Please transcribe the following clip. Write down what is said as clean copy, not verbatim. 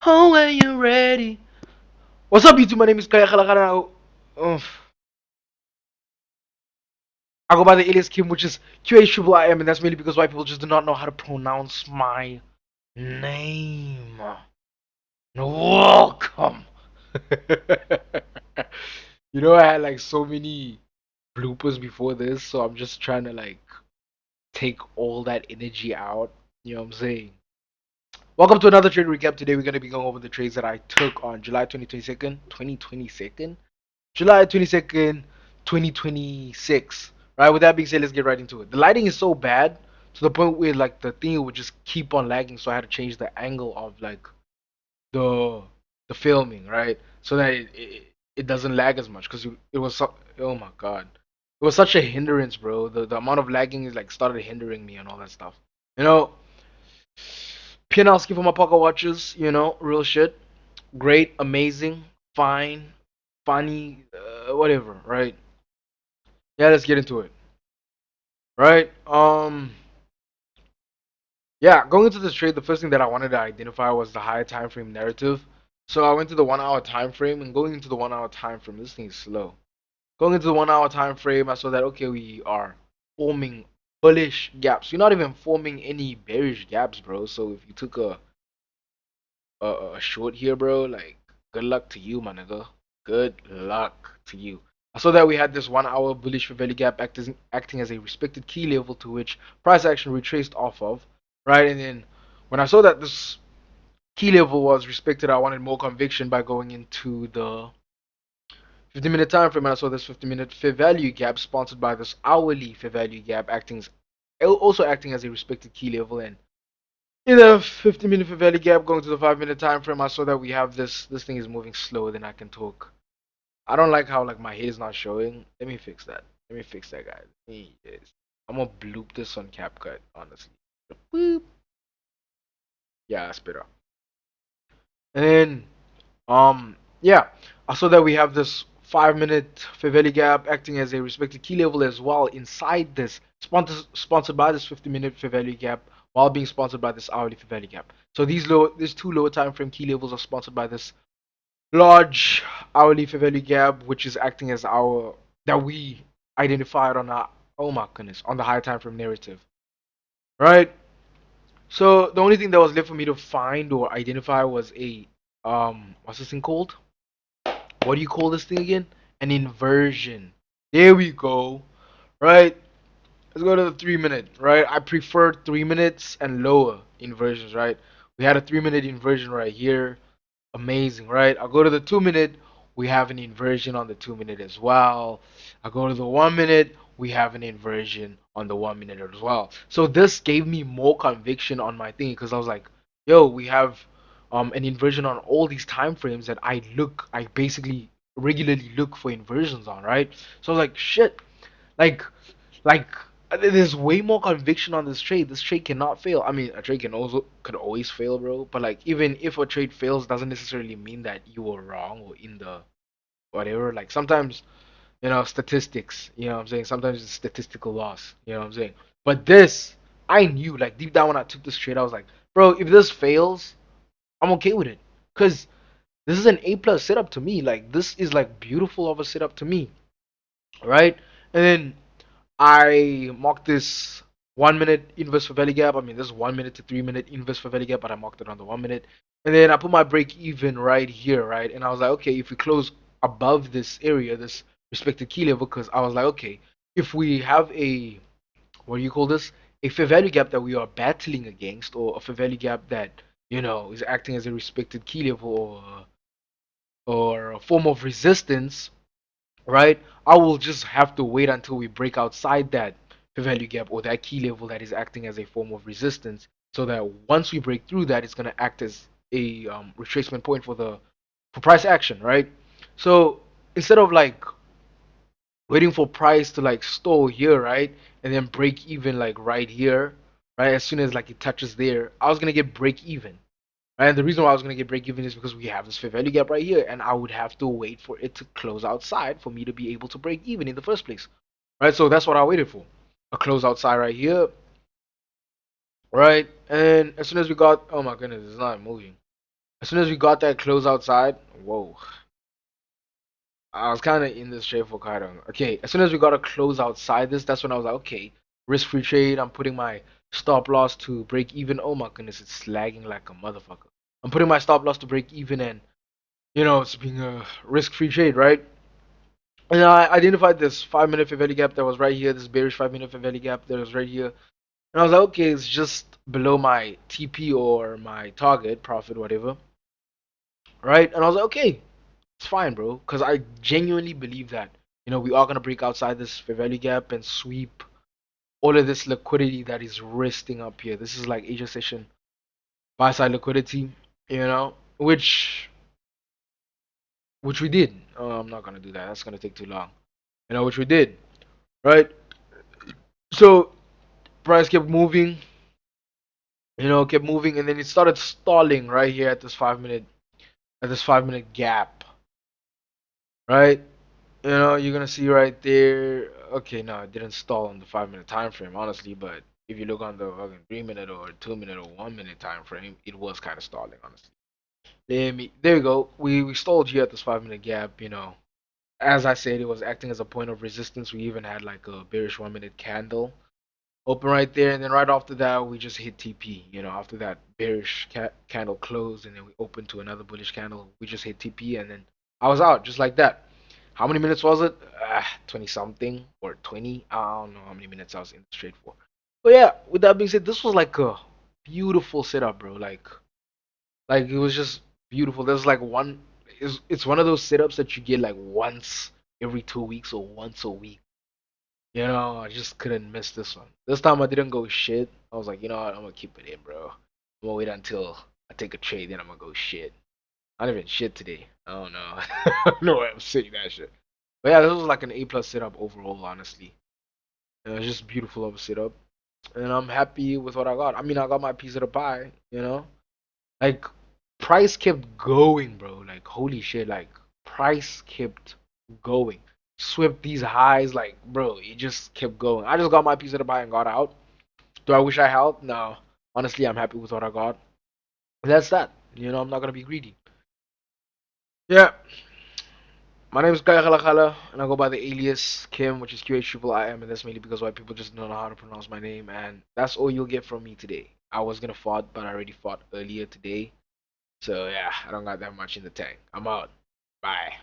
Oh, when you ready. What's up, YouTube? My name is Kaya Kalakana. I go by the alias Kim, which is QA and that's mainly because white people just do not know how to pronounce my name. Welcome. I had like so many bloopers before this, so I'm just trying to like take all that energy out. You know what I'm saying? Welcome to another trade recap. Today we're going to be going over the trades that I took on July 22nd, 2022nd, July 22nd, 2026. Right, with that being said, let's get right into it. The lighting is so bad to the point where like the thing would just keep on lagging, so I had to change the angle of like the the filming, right? So that it doesn't lag as much because it was oh my god. It was such a hindrance, bro. The amount of lagging is like started hindering me and all that stuff. You know, Pianowski for my pocket watches, real shit. Great, amazing, fine, funny, whatever, right? Yeah, let's get into it. Right? Yeah, going into this trade, the first thing that I wanted to identify was the higher time frame narrative. So I went to the 1 hour time frame, and going into the 1 hour time frame, this thing is slow. Going into the 1 hour time frame, I saw that okay, we are forming bullish gaps. We're not even forming any bearish gaps, bro. So if you took a short here, bro, like good luck to you, my nigga. Good luck to you. I saw that we had this 1 hour bullish fair value gap acting as a respected key level to which price action retraced off of, right? And then when I saw that this key level was respected, I wanted more conviction by going into the 50-minute time frame, and I saw this 50-minute fair value gap sponsored by this hourly fair value gap also acting as a respected key level. And in the 50-minute fair value gap going to the 5-minute time frame, I saw that we have this thing is moving slower than I can talk. I don't like how like my head is not showing. Let me fix that. Let me fix that, guys. Yes. I'm gonna bloop this on CapCut, honestly. Boop. Yeah, that's better. And then yeah, I saw that we have this 5-minute fair value gap acting as a respected key level as well inside this sponsored by this 50-minute fair value gap while being sponsored by this hourly fair value gap. So these two lower time frame key levels are sponsored by this large hourly fair value gap, which is acting as our that we identified on our oh my goodness on the high time frame narrative, right? So the only thing that was left for me to find or identify was a what's this thing called? What do you call this thing again? An inversion. There we go. Right? Let's go to the 3 minute, right? I prefer 3 minutes and lower inversions, right? We had a 3 minute inversion right here. Amazing, right? I'll go to the 2 minute. We have an inversion on the 2 minute as well. I go to the 1 minute. We have an inversion on the 1 minute as well. So this gave me more conviction on my thing because I was like, yo, we have an inversion on all these time frames that I basically regularly look for inversions on, right? So I was like, shit, like like there's way more conviction on this trade. This trade cannot fail. I mean, a trade could always fail, bro. But like, even if a trade fails, doesn't necessarily mean that you were wrong or in the whatever. Like sometimes, statistics. You know what I'm saying? Sometimes it's statistical loss. You know what I'm saying? But this, I knew like deep down when I took this trade, I was like, bro, if this fails, I'm okay with it, cause this is an A plus setup to me. Like this is like beautiful of a setup to me, right? And then I marked this 1 minute inverse for value gap. I mean, this 1 minute to 3 minute inverse for value gap, but I marked it on the 1 minute. And then I put my break even right here, right? And I was like, okay, if we close above this area, this respective key level, because I was like, okay, if we have a, what do you call this? A fair value gap that we are battling against, or a fair value gap that, is acting as a respected key level or a form of resistance, right? I will just have to wait until we break outside that value gap or that key level that is acting as a form of resistance, so that once we break through that, it's going to act as a retracement point for price action, right? So instead of like waiting for price to like stall here, right, and then break even like right here, right, as soon as like it touches there, I was gonna get break even. Right? And the reason why I was going to get break even is because we have this fair value gap right here, and I would have to wait for it to close outside for me to be able to break even in the first place. Right? So that's what I waited for. A close outside right here. Right? And as soon as we got, oh my goodness, it's not moving. As soon as we got that close outside, whoa. I was kind of in this trade for Kaido. Okay, as soon as we got a close outside this, that's when I was like, okay, risk free trade. I'm putting my stop loss to break even. Oh my goodness, it's lagging like a motherfucker. I'm putting my stop loss to break even, and it's being a risk free trade, right? And I identified this 5 minute fair value gap that was right here, this bearish 5 minute fair value gap that was right here. And I was like, okay, it's just below my TP or my target profit, whatever, right? And I was like, okay, it's fine, bro, because I genuinely believe that we are gonna break outside this fair value gap and sweep all of this liquidity that is resting up here. This is like Asia session buy side liquidity, which we did. I'm not gonna do that. That's gonna take too long. Which we did, right? So price kept moving, kept moving, and then it started stalling right here at this 5 minute gap, right? You're gonna see right there. Okay, no, it didn't stall on the 5 minute time frame, honestly. But if you look on the fucking 3 minute or 2 minute or 1 minute time frame, it was kind of stalling, honestly. There we go. We stalled here at this 5 minute gap. As I said, it was acting as a point of resistance. We even had like a bearish 1 minute candle open right there, and then right after that, we just hit TP. After that bearish candle closed, and then we opened to another bullish candle. We just hit TP, and then I was out just like that. How many minutes was it? 20 something or 20. I don't know how many minutes I was in the trade for. But yeah, with that being said, this was like a beautiful setup, bro. Like it was just beautiful. There's like it's one of those setups that you get like once every 2 weeks or once a week. I just couldn't miss this one. This time I didn't go shit. I was like, you know what, I'm gonna keep it in, bro. I'm gonna wait until I take a trade, then I'm gonna go shit. I didn't even shit today. I don't know. I don't know why I'm saying that shit. But yeah, this was like an A plus setup overall, honestly. It was just beautiful of a setup. And I'm happy with what I got. I mean, I got my piece of the pie. Like, price kept going, bro. Like, holy shit. Like, price kept going. Swept these highs, like, bro, it just kept going. I just got my piece of the pie and got out. Do I wish I held? No. Honestly, I'm happy with what I got. That's that. I'm not gonna be greedy. Yeah. My name is Kaya Khalakhala, and I go by the alias Kim, which is QH and that's mainly because white people just don't know how to pronounce my name, and that's all you'll get from me today. I was gonna fought, but I already fought earlier today. So yeah, I don't got that much in the tank. I'm out. Bye.